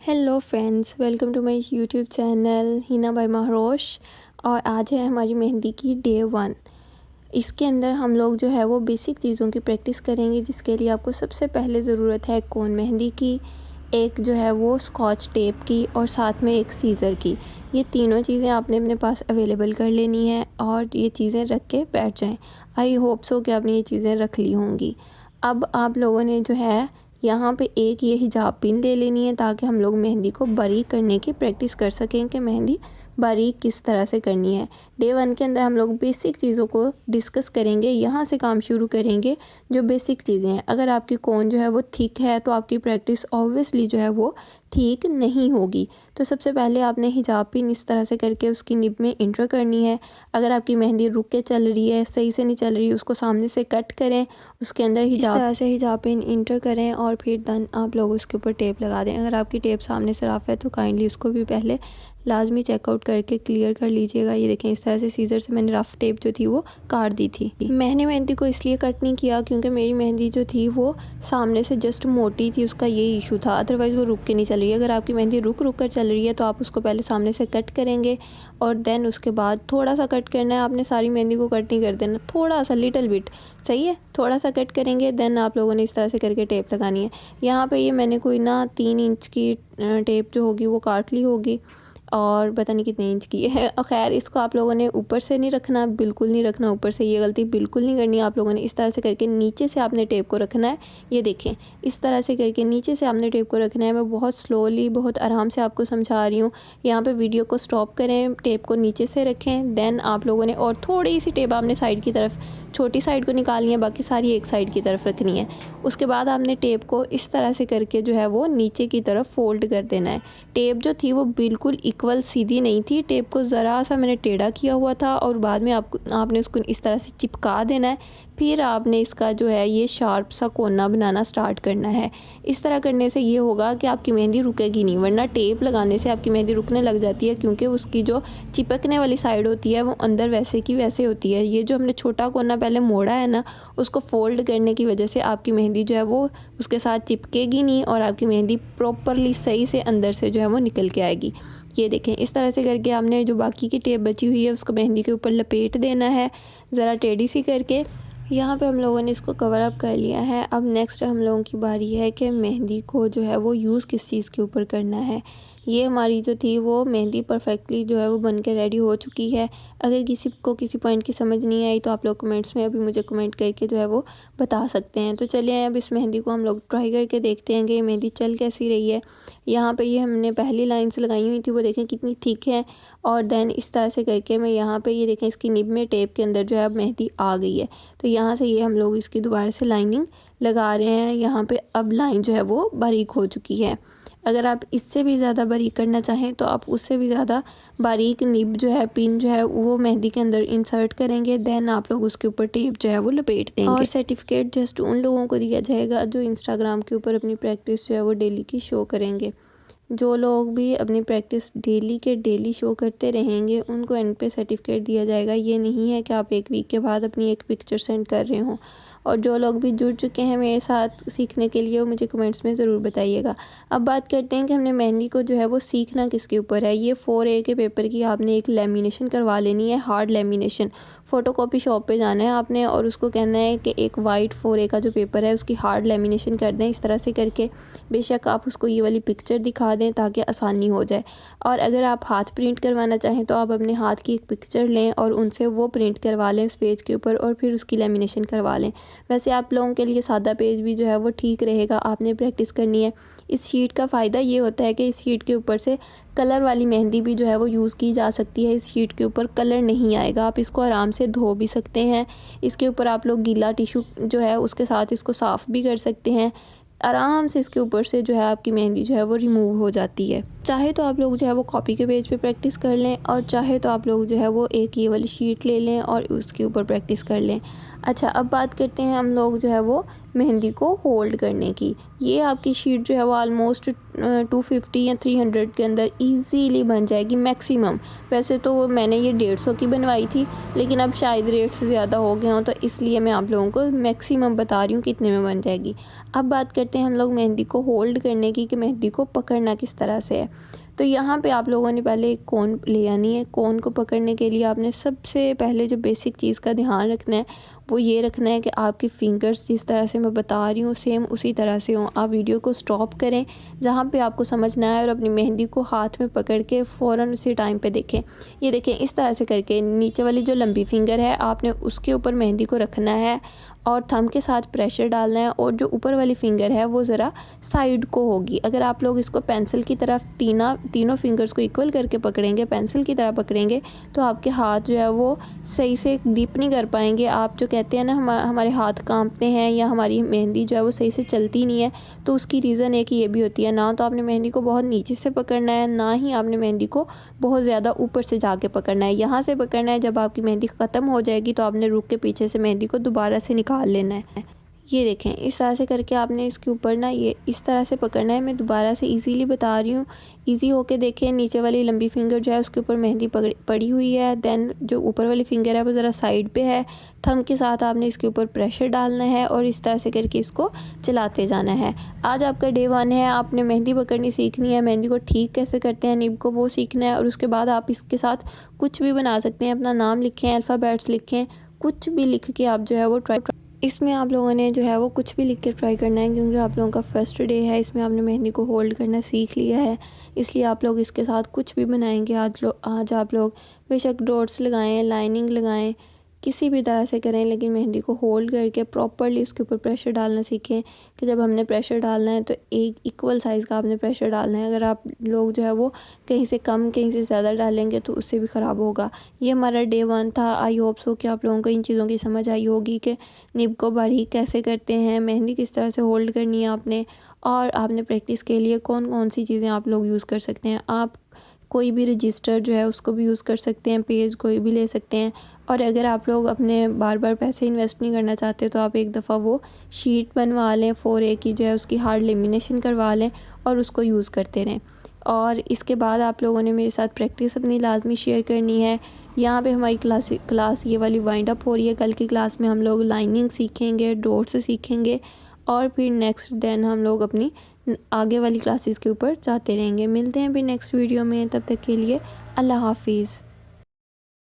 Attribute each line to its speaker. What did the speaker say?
Speaker 1: Hello friends, welcome to my YouTube channel Hina by Mehrosh. और आज है हमारी मेहंदी की डे 1। इसके अंदर हम लोग जो है वो बेसिक चीज़ों की प्रैक्टिस करेंगे, जिसके लिए आपको सबसे पहले ज़रूरत है कोन मेहंदी की, एक जो है वो स्कॉच टेप की और साथ में एक सीज़र की। ये तीनों चीज़ें आपने अपने पास अवेलेबल कर लेनी है और ये चीज़ें रख के बैठ जाएं। आई होप सो कि आपने ये चीज़ें रख ली होंगी। अब आप लोगों ने जो है यहाँ पे एक ये हिजाब पिन ले लेनी है, ताकि हम लोग मेहंदी को बारीक करने की प्रैक्टिस कर सकें कि मेहंदी बारीक किस तरह से करनी है। डे 1 के अंदर हम लोग बेसिक चीज़ों को डिस्कस करेंगे, यहाँ से काम शुरू करेंगे जो बेसिक चीज़ें हैं। अगर आपकी कोन जो है वो थिक है तो आपकी प्रैक्टिस ऑब्वियसली जो है वो ठीक नहीं होगी। तो सबसे पहले आपने हिजाब पिन इस तरह से करके उसकी निब में इंटर करनी है। अगर आपकी मेहंदी रुक के चल रही है, सही से नहीं चल रही, उसको सामने से कट करें, उसके अंदर हिजाब इस तरह से हिजाब पिन इंटर करें और फिर देन आप लोग उसके ऊपर टेप लगा दें। अगर आपकी टेप सामने से रफ है तो काइंडली उसको भी पहले लाजमी चेकआउट करके क्लियर कर लीजिएगा। ये देखें, इस तरह से सीज़र से मैंने रफ़ टेप जो थी वो काट दी थी। मैंने मेहंदी को इसलिए कट नहीं किया क्योंकि मेरी मेहंदी जो थी वो सामने से जस्ट मोटी थी, उसका ये इशू था। अदरवाइज़ वो रुक के नहीं चल रही है। अगर आपकी मेहंदी रुक कर चल रही है तो आप उसको पहले सामने से कट करेंगे और देन उसके बाद थोड़ा सा कट करना है। आपने सारी मेहंदी को कट नहीं कर देना, थोड़ा सा लिटिल बिट, सही है, थोड़ा सा कट करेंगे। देन आप लोगों ने इस तरह से करके टेप लगानी है। यहाँ पे ये मैंने कोई ना 3 इंच की टेप जो होगी वो काट ली होगी और पता नहीं कितने इंच की है। खैर, इसको आप लोगों ने ऊपर से नहीं रखना, बिल्कुल नहीं रखना ऊपर से, ये गलती बिल्कुल नहीं करनी है आप लोगों ने। इस तरह से करके नीचे से आपने टेप को रखना है। ये देखें, इस तरह से करके नीचे से आपने टेप को रखना है। मैं बहुत स्लोली, बहुत आराम से आपको समझा रही हूँ। यहाँ पे वीडियो को स्टॉप करें, टेप को नीचे से रखें। देन आप लोगों ने और थोड़ी सी टेप आपने साइड की तरफ, छोटी साइड को निकालनी है, बाकी सारी एक साइड की तरफ रखनी है। उसके बाद आपने टेप को इस तरह से करके जो है वो नीचे की तरफ फोल्ड कर देना है। टेप जो थी वो बिल्कुल इक्वल सीधी नहीं थी, टेप को ज़रा सा मैंने टेढ़ा किया हुआ था और बाद में आपने उसको इस तरह से चिपका देना है। फिर आपने इसका जो है ये शार्प सा कोना बनाना स्टार्ट करना है। इस तरह करने से ये होगा कि आपकी मेहंदी रुकेगी नहीं, वरना टेप लगाने से आपकी मेहंदी रुकने लग जाती है, क्योंकि उसकी जो चिपकने वाली साइड होती है वो अंदर वैसे की वैसे होती है। ये जो हमने छोटा कोना पहले मोड़ा है ना, उसको फोल्ड करने की वजह से आपकी मेहंदी जो है वो उसके साथ चिपकेगी नहीं और आपकी मेहंदी प्रॉपरली सही से अंदर से जो है वो निकल के आएगी। ये देखें, इस तरह से करके आपने जो बाकी की टेप बची हुई है उसको मेहंदी के ऊपर लपेट देना है, ज़रा टेढ़ी सी करके। यहाँ पे हम लोगों ने इसको कवर अप कर लिया है। अब नेक्स्ट हम लोगों की बारी है कि मेहंदी को जो है वो यूज़ किस चीज़ के ऊपर करना है। ये हमारी जो थी वो मेहंदी परफेक्टली जो है वो बन के रेडी हो चुकी है। अगर किसी को किसी पॉइंट की समझ नहीं आई तो आप लोग कमेंट्स में अभी मुझे कमेंट करके जो है वो बता सकते हैं। तो चलिए अब इस मेहंदी को हम लोग ट्राई करके देखते हैं कि ये मेहंदी चल कैसी रही है। यहाँ पे ये हमने पहली लाइन्स लगाई हुई थी, वो देखें कितनी थिक है। और देन इस तरह से करके मैं यहाँ पे ये देखें, इसकी निब में टेप के अंदर जो है अब मेहंदी आ गई है। तो यहाँ से ये हम लोग इसकी दोबारा से लाइनिंग लगा रहे हैं। यहाँ पे अब लाइन जो है वो बारीक हो चुकी है। अगर आप इससे भी ज़्यादा बारीक करना चाहें तो आप उससे भी ज़्यादा बारीक निब जो है, पिन जो है वो मेहंदी के अंदर इंसर्ट करेंगे। देन आप लोग उसके ऊपर टेप जो है वो लपेट देंगे। और सर्टिफिकेट जस्ट उन लोगों को दिया जाएगा जो इंस्टाग्राम के ऊपर अपनी प्रैक्टिस जो है वो डेली की शो करेंगे। जो लोग भी अपनी प्रैक्टिस डेली के डेली शो करते रहेंगे उनको एंड पे सर्टिफिकेट दिया जाएगा। ये नहीं है कि आप एक वीक के बाद अपनी एक पिक्चर सेंड कर रहे हों। और जो लोग भी जुड़ चुके हैं मेरे साथ सीखने के लिए वो मुझे कमेंट्स में ज़रूर बताइएगा। अब बात करते हैं कि हमने मेहंदी को जो है वो सीखना किसके ऊपर है। ये 4A के पेपर की आपने एक लेमिनेशन करवा लेनी है, हार्ड लेमिनेशन। फ़ोटोकॉपी शॉप पे जाना है आपने और उसको कहना है कि एक वाइट 4A का जो पेपर है उसकी हार्ड लेमिनेशन कर दें इस तरह से करके। बेशक आप उसको ये वाली पिक्चर दिखा दें ताकि आसानी हो जाए। और अगर आप हाथ प्रिंट करवाना चाहें तो आप अपने हाथ की एक पिक्चर लें और उनसे वो प्रिंट करवा लें उस पेज के ऊपर और फिर उसकी लेमिनेशन करवा लें। वैसे आप लोगों के लिए सादा पेज भी जो है वो ठीक रहेगा, आपने प्रैक्टिस करनी है। इस शीट का फ़ायदा ये होता है कि इस शीट के ऊपर से कलर वाली मेहंदी भी जो है वो यूज़ की जा सकती है। इस शीट के ऊपर कलर नहीं आएगा, आप इसको आराम से धो भी सकते हैं। इसके ऊपर आप लोग गीला टिशू जो है उसके साथ इसको साफ़ भी कर सकते हैं। आराम से इसके ऊपर से जो है आपकी मेहंदी जो है वो रिमूव हो जाती है। चाहे तो आप लोग जो है वो कॉपी के पेज पे प्रैक्टिस कर लें और चाहे तो आप लोग जो है वो एक ये वाली शीट ले लें और उसके ऊपर प्रैक्टिस कर लें। अच्छा, अब बात करते हैं हम लोग जो है वो मेहंदी को होल्ड करने की। ये आपकी शीट जो है वो ऑलमोस्ट 250 या 300 के अंदर इजीली बन जाएगी मैक्सिमम। वैसे तो मैंने ये 150 की बनवाई थी, लेकिन अब शायद रेट्स ज़्यादा हो गए हों, तो इसलिए मैं आप लोगों को मैक्सिमम बता रही हूँ कितने में बन जाएगी। अब बात करते हैं हम लोग मेहंदी को होल्ड करने की, कि मेहंदी को पकड़ना किस तरह से है। तो यहाँ पे आप लोगों ने पहले एक कोन ले आनी है। कोन को पकड़ने के लिए आपने सबसे पहले जो बेसिक चीज़ का ध्यान रखना है वो ये रखना है कि आपकी फ़िंगर्स जिस तरह से मैं बता रही हूँ सेम उसी तरह से हों। आप वीडियो को स्टॉप करें जहाँ पे आपको समझना है और अपनी मेहंदी को हाथ में पकड़ के फ़ौरन उसी टाइम पे देखें। ये देखें, इस तरह से करके नीचे वाली जो लंबी फिंगर है आपने उसके ऊपर मेहंदी को रखना है और थंब के साथ प्रेशर डालना है, और जो ऊपर वाली फिंगर है वो ज़रा साइड को होगी। अगर आप लोग इसको पेंसिल की तरफ तीनों फिंगर्स को इक्वल करके पकड़ेंगे, पेंसिल की तरह पकड़ेंगे, तो आपके हाथ जो है वो सही से ग्रिप नहीं कर पाएंगे। आप जो कहते हैं ना हमारे हाथ कांपते हैं या हमारी मेहंदी जो है वो सही से चलती नहीं है, तो उसकी रीज़न है कि ये भी होती है। ना तो आपने मेहंदी को बहुत नीचे से पकड़ना है, ना ही आपने मेहंदी को बहुत ज़्यादा ऊपर से जाके पकड़ना है। यहाँ से पकड़ना है। जब आपकी मेहंदी ख़त्म हो जाएगी तो आपने रुक के पीछे से मेहंदी को दोबारा से निकाल लेना है। ये देखें, इस तरह से करके आपने इसके ऊपर ना ये इस तरह से पकड़ना है। मैं दोबारा से इजीली बता रही हूँ, इजी होके देखें। नीचे वाली लंबी फिंगर जो है उसके ऊपर मेहंदी पड़ी हुई है, देन जो ऊपर वाली फिंगर है वो ज़रा साइड पे है। थंब के साथ आपने इसके ऊपर प्रेशर डालना है और इस तरह से करके इसको चलाते जाना है। आज आपका डे 1 है, आपने मेहंदी पकड़नी सीखनी है, मेहंदी को ठीक कैसे करते हैं निब को वो सीखना है, और उसके बाद आप इसके साथ कुछ भी बना सकते हैं। अपना नाम लिखें, अल्फ़ाबेट्स लिखें, कुछ भी लिख के आप जो है वो इसमें आप लोगों ने जो है वो कुछ भी लिख के ट्राई करना है, क्योंकि आप लोगों का फर्स्ट डे है। इसमें आपने मेहंदी को होल्ड करना सीख लिया है, इसलिए आप लोग इसके साथ कुछ भी बनाएंगे। आज आप लोग बेशक डॉट्स लगाएं, लाइनिंग लगाएं, किसी भी तरह से करें, लेकिन मेहंदी को होल्ड करके प्रॉपरली उसके ऊपर प्रेशर डालना सीखें। कि जब हमने प्रेशर डालना है तो एक इक्वल साइज़ का आपने प्रेशर डालना है। अगर आप लोग जो है वो कहीं से कम कहीं से ज़्यादा डालेंगे तो उससे भी ख़राब होगा। ये हमारा डे 1 था। आई होप सो कि आप लोगों को इन चीज़ों की समझ आई होगी कि निब को बारीक कैसे करते हैं, मेहंदी किस तरह से होल्ड करनी है आपने, और आपने प्रैक्टिस के लिए कौन कौन सी चीज़ें आप लोग यूज़ कर सकते हैं। आप कोई भी रजिस्टर जो है उसको भी यूज़ कर सकते हैं, पेज कोई भी ले सकते हैं। और अगर आप लोग अपने बार बार पैसे इन्वेस्ट नहीं करना चाहते तो आप एक दफ़ा वो शीट बनवा लें 4A की, जो है उसकी हार्ड लेमिनेशन करवा लें और उसको यूज़ करते रहें। और इसके बाद आप लोगों ने मेरे साथ प्रैक्टिस अपनी लाजमी शेयर करनी है। यहाँ पे हमारी क्लास ये वाली वाइंड अप हो रही है। कल की क्लास में हम लोग लाइनिंग सीखेंगे, डॉट्स सीखेंगे, और फिर नेक्स्ट दिन हम लोग अपनी आगे वाली क्लासेस के ऊपर जाते रहेंगे। मिलते हैं फिर नेक्स्ट वीडियो में, तब तक के लिए अल्लाह हाफिज़।